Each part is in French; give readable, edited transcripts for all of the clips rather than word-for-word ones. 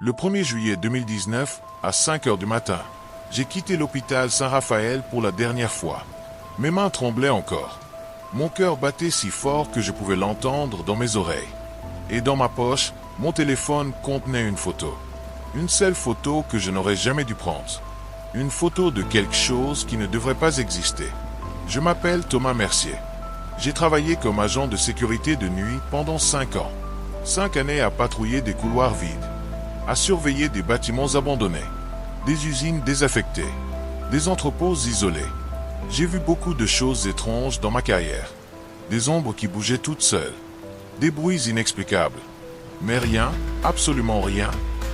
Le 1er juillet 2019, à 5 heures du matin, j'ai quitté l'hôpital Saint-Raphaël pour la dernière fois. Mes mains tremblaient encore. Mon cœur battait si fort que je pouvais l'entendre dans mes oreilles. Et dans ma poche, mon téléphone contenait une photo. Une seule photo que je n'aurais jamais dû prendre. Une photo de quelque chose qui ne devrait pas exister. Je m'appelle Thomas Mercier. J'ai travaillé comme agent de sécurité de nuit pendant 5 ans. 5 années à patrouiller des couloirs vides, à surveiller des bâtiments abandonnés, des usines désaffectées, des entrepôts isolés. J'ai vu beaucoup de choses étranges dans ma carrière. Des ombres qui bougeaient toutes seules, des bruits inexplicables. Mais rien, absolument rien,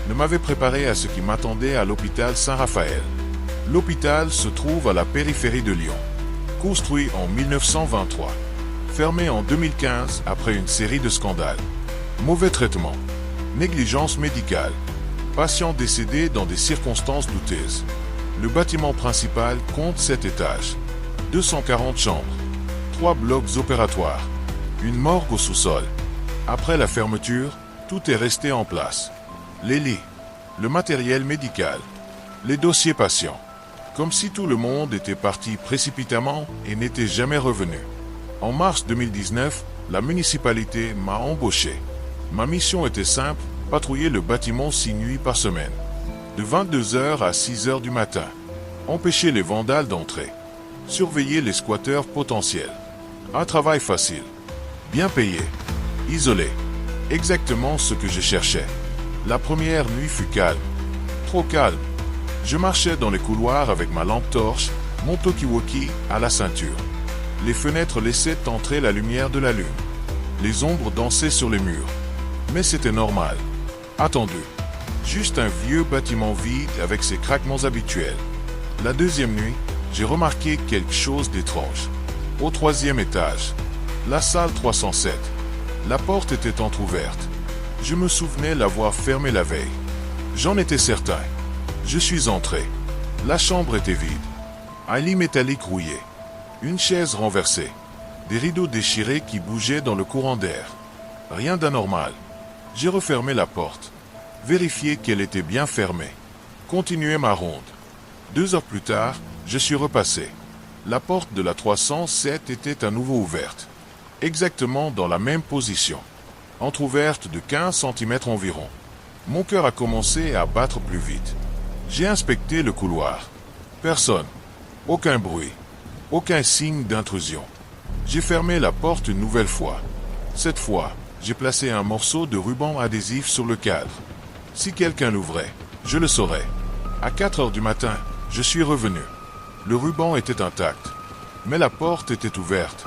ne m'avait préparé à ce qui m'attendait à l'hôpital Saint-Raphaël. L'hôpital se trouve à la périphérie de Lyon. Construit en 1923. Fermé en 2015 après une série de scandales. Mauvais traitement. Négligence médicale. Patients décédés dans des circonstances douteuses. Le bâtiment principal compte 7 étages. 240 chambres. 3 blocs opératoires. Une morgue au sous-sol. Après la fermeture, tout est resté en place. Les lits. Le matériel médical. Les dossiers patients. Comme si tout le monde était parti précipitamment et n'était jamais revenu. En mars 2019, la municipalité m'a embauché. Ma mission était simple, patrouiller le bâtiment 6 nuits par semaine. De 22h à 6h du matin. Empêcher les vandales d'entrer. Surveiller les squatteurs potentiels. Un travail facile. Bien payé. Isolé. Exactement ce que je cherchais. La première nuit fut calme. Trop calme. Je marchais dans les couloirs avec ma lampe torche, mon talkie-walkie à la ceinture. Les fenêtres laissaient entrer la lumière de la lune. Les ombres dansaient sur les murs. Mais c'était normal. Attendu. Juste un vieux bâtiment vide avec ses craquements habituels. La deuxième nuit, j'ai remarqué quelque chose d'étrange. Au 3e étage. La salle 307. La porte était entr'ouverte. Je me souvenais l'avoir fermée la veille. J'en étais certain. Je suis entré. La chambre était vide. Un lit métallique rouillé. Une chaise renversée. Des rideaux déchirés qui bougeaient dans le courant d'air. Rien d'anormal. J'ai refermé la porte. Vérifié qu'elle était bien fermée. Continué ma ronde. 2 heures plus tard, je suis repassé. La porte de la 307 était à nouveau ouverte. Exactement dans la même position. Entrouverte de 15 cm environ. Mon cœur a commencé à battre plus vite. J'ai inspecté le couloir. Personne. Aucun bruit. Aucun signe d'intrusion. J'ai fermé la porte une nouvelle fois. Cette fois, j'ai placé un morceau de ruban adhésif sur le cadre. Si quelqu'un l'ouvrait, je le saurais. À 4 heures du matin, je suis revenu. Le ruban était intact. Mais la porte était ouverte.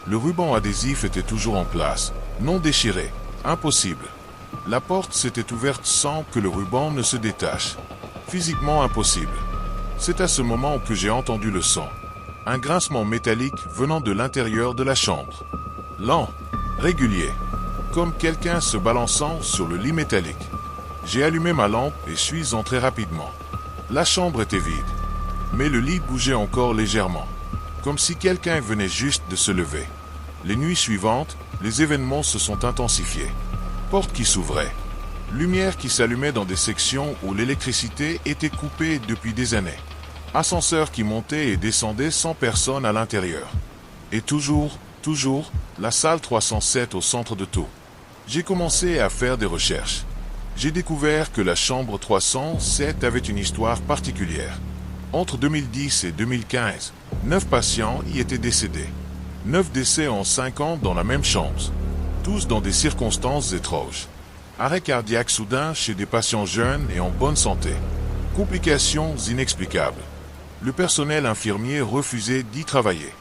Le ruban adhésif était toujours en place, non déchiré. Impossible. La porte s'était ouverte sans que le ruban ne se détache. Physiquement impossible. C'est à ce moment que j'ai entendu le son. Un grincement métallique venant de l'intérieur de la chambre. Lent, régulier, comme quelqu'un se balançant sur le lit métallique. J'ai allumé ma lampe et suis entré rapidement. La chambre était vide, mais le lit bougeait encore légèrement, comme si quelqu'un venait juste de se lever. Les nuits suivantes, les événements se sont intensifiés. Porte qui s'ouvrait. Lumière qui s'allumait dans des sections où l'électricité était coupée depuis des années. Ascenseur qui montait et descendait sans personne à l'intérieur. Et toujours, la salle 307 au centre de tout. J'ai commencé à faire des recherches. J'ai découvert que la chambre 307 avait une histoire particulière. Entre 2010 et 2015, 9 patients y étaient décédés. 9 décès en 5 ans dans la même chambre. Tous dans des circonstances étranges. Arrêt cardiaque soudain chez des patients jeunes et en bonne santé. Complications inexplicables. Le personnel infirmier refusait d'y travailler.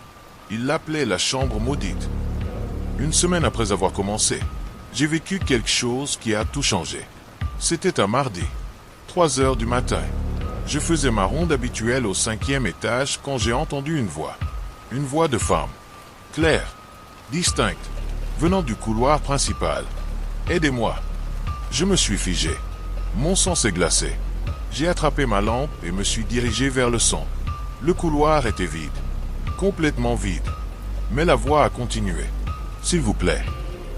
Il l'appelait la chambre maudite. Une semaine après avoir commencé, j'ai vécu quelque chose qui a tout changé. C'était un mardi, 3 heures du matin. Je faisais ma ronde habituelle au 5e étage quand j'ai entendu une voix. Une voix de femme. Claire, distincte, venant du couloir principal. Aidez-moi. Je me suis figé. Mon sang s'est glacé. J'ai attrapé ma lampe et me suis dirigé vers le son. Le couloir était vide. Complètement vide. Mais la voix a continué. S'il vous plaît,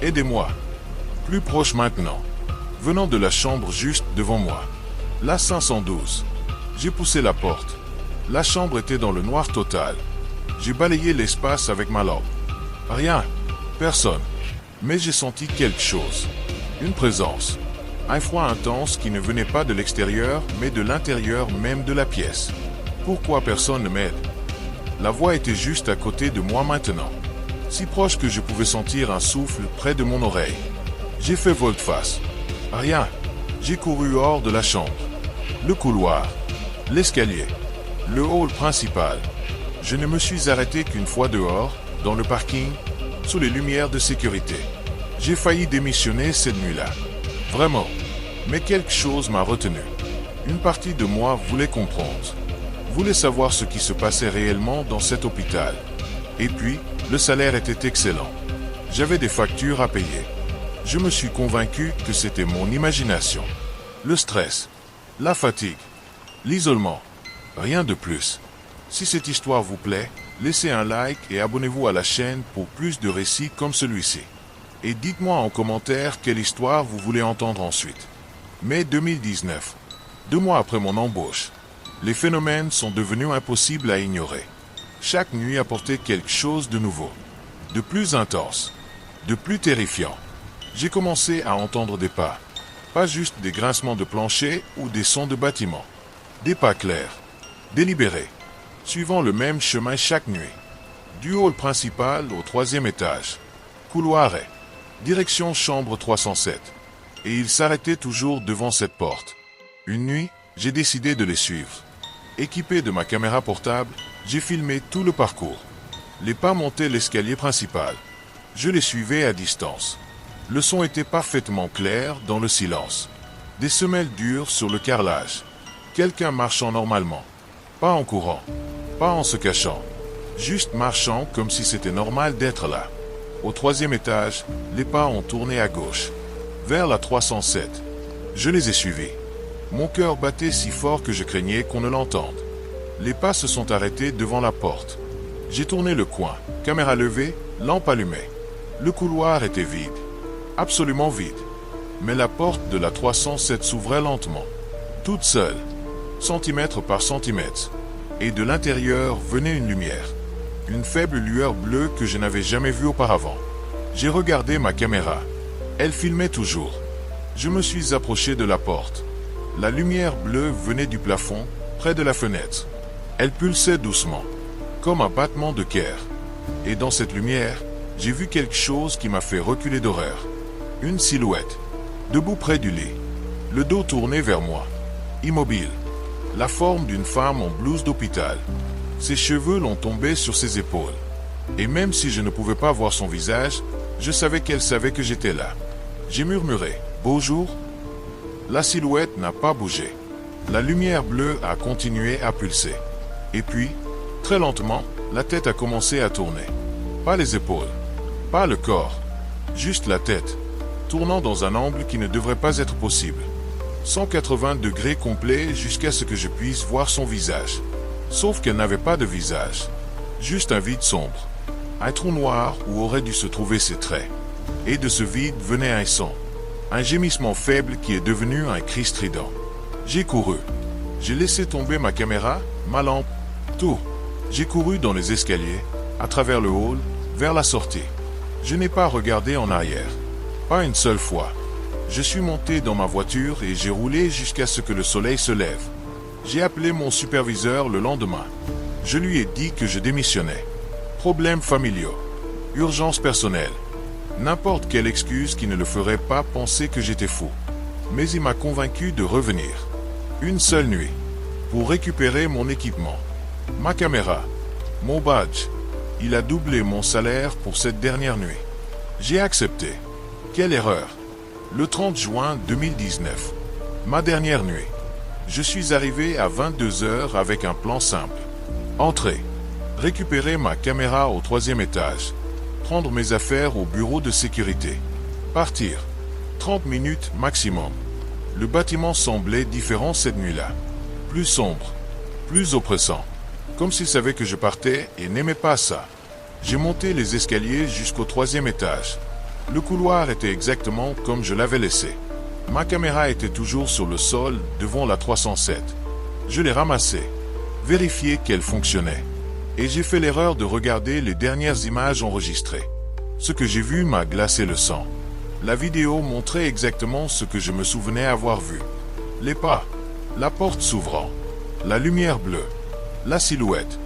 aidez-moi. Plus proche maintenant. venant de la chambre juste devant moi. La 512. J'ai poussé la porte. La chambre était dans le noir total. J'ai balayé l'espace avec ma lampe. Rien, personne. Mais j'ai senti quelque chose. Une présence. Un froid intense qui ne venait pas de l'extérieur, mais de l'intérieur même de la pièce. Pourquoi personne ne m'aide? La voix était juste à côté de moi maintenant. Si proche que je pouvais sentir un souffle près de mon oreille. J'ai fait volte-face. Rien. J'ai couru hors de la chambre. Le couloir. L'escalier. Le hall principal. Je ne me suis arrêté qu'une fois dehors, dans le parking, sous les lumières de sécurité. J'ai failli démissionner cette nuit-là. Vraiment. Mais quelque chose m'a retenu. Une partie de moi voulait comprendre. Voulait savoir ce qui se passait réellement dans cet hôpital. Et puis, le salaire était excellent. J'avais des factures à payer. Je me suis convaincu que c'était mon imagination. Le stress, la fatigue, l'isolement. Rien de plus. Si cette histoire vous plaît, laissez un like et abonnez-vous à la chaîne pour plus de récits comme celui-ci. Et dites-moi en commentaire quelle histoire vous voulez entendre ensuite. Mai 2019. 2 mois après mon embauche. Les phénomènes sont devenus impossibles à ignorer. Chaque nuit apportait quelque chose de nouveau, de plus intense, de plus terrifiant. J'ai commencé à entendre des pas. Pas juste des grincements de plancher ou des sons de bâtiments. Des pas clairs, délibérés, suivant le même chemin chaque nuit. Du hall principal au 3e étage. Couloiret. Direction chambre 307. Et ils s'arrêtaient toujours devant cette porte. Une nuit, j'ai décidé de les suivre. Équipé de ma caméra portable, j'ai filmé tout le parcours. Les pas montaient l'escalier principal. Je les suivais à distance. Le son était parfaitement clair dans le silence. Des semelles dures sur le carrelage. Quelqu'un marchant normalement. Pas en courant. Pas en se cachant. Juste marchant comme si c'était normal d'être là. Au 3e étage, les pas ont tourné à gauche. Vers la 307. Je les ai suivis. Mon cœur battait si fort que je craignais qu'on ne l'entende. Les pas se sont arrêtés devant la porte. J'ai tourné le coin, caméra levée, lampe allumée. Le couloir était vide. Absolument vide. Mais la porte de la 307 s'ouvrait lentement. Toute seule. Centimètre par centimètre. Et de l'intérieur venait une lumière. Une faible lueur bleue que je n'avais jamais vue auparavant. J'ai regardé ma caméra. Elle filmait toujours. Je me suis approché de la porte. La lumière bleue venait du plafond, près de la fenêtre. Elle pulsait doucement, comme un battement de cœur. Et dans cette lumière, j'ai vu quelque chose qui m'a fait reculer d'horreur. Une silhouette, debout près du lit, le dos tourné vers moi, immobile. La forme d'une femme en blouse d'hôpital. Ses cheveux l'ont tombé sur ses épaules. Et même si je ne pouvais pas voir son visage, je savais qu'elle savait que j'étais là. J'ai murmuré « Bonjour ». La silhouette n'a pas bougé. La lumière bleue a continué à pulser. Et puis, très lentement, la tête a commencé à tourner. Pas les épaules, pas le corps, juste la tête, tournant dans un angle qui ne devrait pas être possible. 180 degrés complet jusqu'à ce que je puisse voir son visage. Sauf qu'elle n'avait pas de visage. Juste un vide sombre. Un trou noir où auraient dû se trouver ses traits. Et de ce vide venait un son. Un gémissement faible qui est devenu un cri strident. J'ai couru. J'ai laissé tomber ma caméra, ma lampe, tout. J'ai couru dans les escaliers, à travers le hall, vers la sortie. Je n'ai pas regardé en arrière. Pas une seule fois. Je suis monté dans ma voiture et j'ai roulé jusqu'à ce que le soleil se lève. J'ai appelé mon superviseur le lendemain. Je lui ai dit que je démissionnais. Problèmes familiaux. Urgence personnelle. N'importe quelle excuse qui ne le ferait pas penser que j'étais fou. Mais il m'a convaincu de revenir. Une seule nuit. Pour récupérer mon équipement. Ma caméra. Mon badge. Il a doublé mon salaire pour cette dernière nuit. J'ai accepté. Quelle erreur. Le 30 juin 2019. Ma dernière nuit. Je suis arrivé à 22 heures avec un plan simple. Entrer. Récupérer ma caméra au 3e étage. Prendre mes affaires au bureau de sécurité. Partir. 30 minutes maximum. Le bâtiment semblait différent cette nuit-là. Plus sombre. Plus oppressant. Comme s'il savait que je partais et n'aimait pas ça. J'ai monté les escaliers jusqu'au 3e étage. Le couloir était exactement comme je l'avais laissé. Ma caméra était toujours sur le sol devant la 307. Je l'ai ramassée, vérifié qu'elle fonctionnait. Et j'ai fait l'erreur de regarder les dernières images enregistrées. Ce que j'ai vu m'a glacé le sang. La vidéo montrait exactement ce que je me souvenais avoir vu. Les pas, la porte s'ouvrant, la lumière bleue, la silhouette.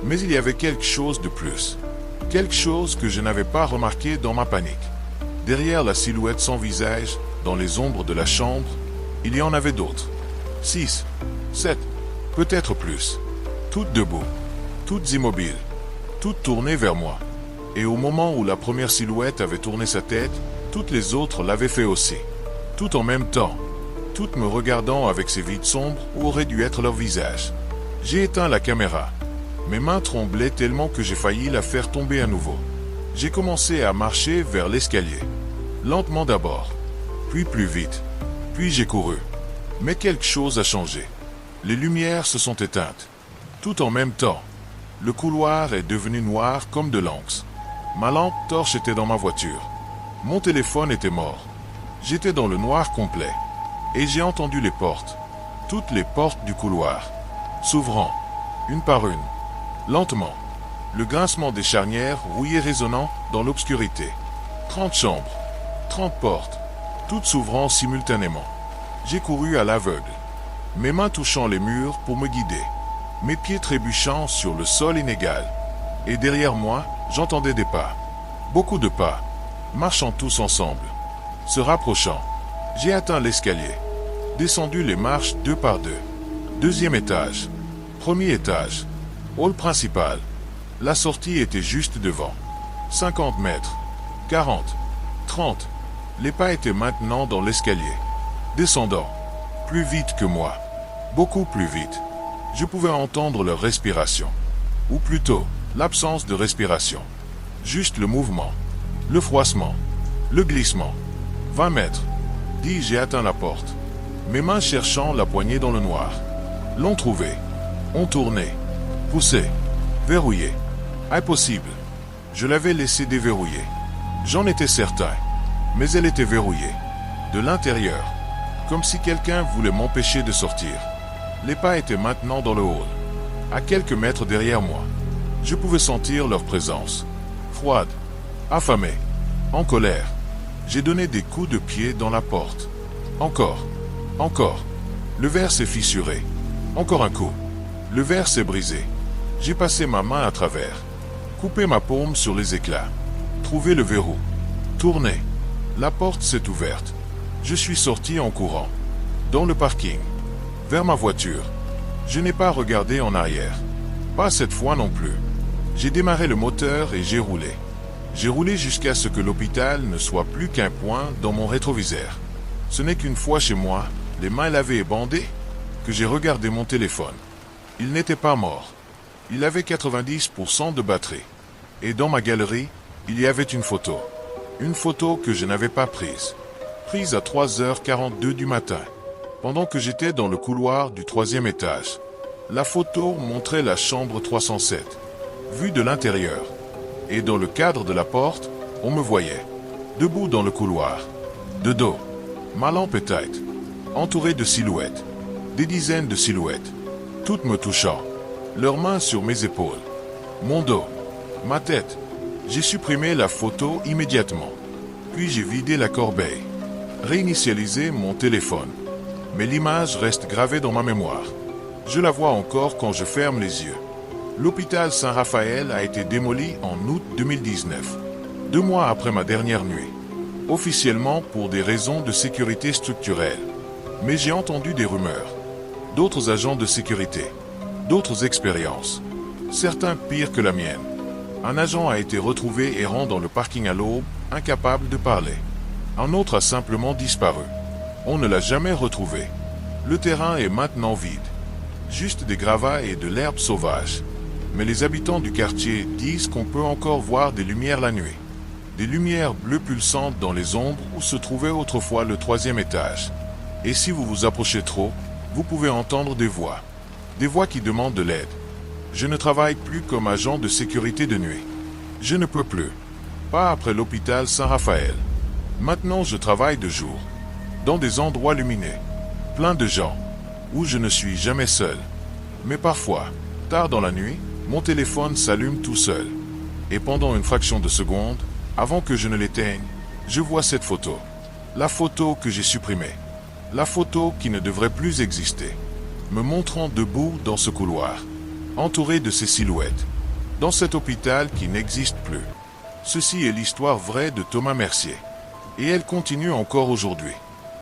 Mais il y avait quelque chose de plus. Quelque chose que je n'avais pas remarqué dans ma panique. Derrière la silhouette sans visage, dans les ombres de la chambre, il y en avait d'autres. 6, 7, peut-être plus. Toutes debout, toutes immobiles, toutes tournées vers moi. Et au moment où la première silhouette avait tourné sa tête, toutes les autres l'avaient fait aussi. Tout en même temps, toutes me regardant avec ces vides sombres où aurait dû être leur visage. J'ai éteint la caméra. Mes mains tremblaient tellement que j'ai failli la faire tomber à nouveau. J'ai commencé à marcher vers l'escalier. Lentement d'abord, puis plus vite, puis j'ai couru. Mais quelque chose a changé. Les lumières se sont éteintes. Tout en même temps, le couloir est devenu noir comme de l'once. Ma lampe torche était dans ma voiture. Mon téléphone était mort. J'étais dans le noir complet. Et j'ai entendu les portes, toutes les portes du couloir, s'ouvrant, une par une, lentement. Le grincement des charnières rouillé résonnant dans l'obscurité. 30 chambres, 30 portes, toutes s'ouvrant simultanément. J'ai couru à l'aveugle, mes mains touchant les murs pour me guider, mes pieds trébuchant sur le sol inégal. Et derrière moi, j'entendais des pas, beaucoup de pas, marchant tous ensemble, se rapprochant. J'ai atteint l'escalier, descendu les marches deux par deux. Deuxième étage, premier étage, hall principal. La sortie était juste devant. 50 mètres, 40, 30. Les pas étaient maintenant dans l'escalier, descendant, plus vite que moi, beaucoup plus vite. Je pouvais entendre leur respiration, ou plutôt l'absence de respiration. Juste le mouvement, le froissement, le glissement. 20 mètres. J'ai atteint la porte. Mes mains cherchant la poignée dans le noir. L'ont trouvée. Ont tourné. Poussé. Verrouillé. Impossible. Je l'avais laissée déverrouiller. J'en étais certain. Mais elle était verrouillée. De l'intérieur. Comme si quelqu'un voulait m'empêcher de sortir. Les pas étaient maintenant dans le hall. À quelques mètres derrière moi. Je pouvais sentir leur présence. Froide. Affamée. En colère. J'ai donné des coups de pied dans la porte. Encore. Encore. Le verre s'est fissuré. Encore un coup. Le verre s'est brisé. J'ai passé ma main à travers. Coupé ma paume sur les éclats. Trouvé le verrou. Tourné. La porte s'est ouverte. Je suis sorti en courant. Dans le parking. Vers ma voiture. Je n'ai pas regardé en arrière. Pas cette fois non plus. J'ai démarré le moteur et j'ai roulé. J'ai roulé jusqu'à ce que l'hôpital ne soit plus qu'un point dans mon rétroviseur. Ce n'est qu'une fois chez moi, les mains lavées et bandées, que j'ai regardé mon téléphone. Il n'était pas mort. Il avait 90% de batterie. Et dans ma galerie, il y avait une photo. Une photo que je n'avais pas prise. Prise à 3h42 du matin, pendant que j'étais dans le couloir du 3e étage. La photo montrait la chambre 307, vue de l'intérieur. Et dans le cadre de la porte, on me voyait, debout dans le couloir, de dos, ma lampe éteinte, entourée de silhouettes, des dizaines de silhouettes, toutes me touchant, leurs mains sur mes épaules, mon dos, ma tête. J'ai supprimé la photo immédiatement, puis j'ai vidé la corbeille, réinitialisé mon téléphone. Mais l'image reste gravée dans ma mémoire. Je la vois encore quand je ferme les yeux. L'hôpital Saint-Raphaël a été démoli en août 2019, 2 mois après ma dernière nuit. Officiellement pour des raisons de sécurité structurelle. Mais j'ai entendu des rumeurs. D'autres agents de sécurité. D'autres expériences. Certains pires que la mienne. Un agent a été retrouvé errant dans le parking à l'aube, incapable de parler. Un autre a simplement disparu. On ne l'a jamais retrouvé. Le terrain est maintenant vide. Juste des gravats et de l'herbe sauvage. Mais les habitants du quartier disent qu'on peut encore voir des lumières la nuit. Des lumières bleues pulsantes dans les ombres où se trouvait autrefois le 3e étage. Et si vous vous approchez trop, vous pouvez entendre des voix. Des voix qui demandent de l'aide. Je ne travaille plus comme agent de sécurité de nuit. Je ne peux plus. Pas après l'hôpital Saint-Raphaël. Maintenant je travaille de jour. dans des endroits lumineux, plein de gens, où je ne suis jamais seul. Mais parfois, tard dans la nuit, mon téléphone s'allume tout seul. Et pendant une fraction de seconde, avant que je ne l'éteigne, je vois cette photo. La photo que j'ai supprimée. La photo qui ne devrait plus exister. Me montrant debout dans ce couloir, entouré de ces silhouettes, dans cet hôpital qui n'existe plus. Ceci est l'histoire vraie de Thomas Mercier. Et elle continue encore aujourd'hui.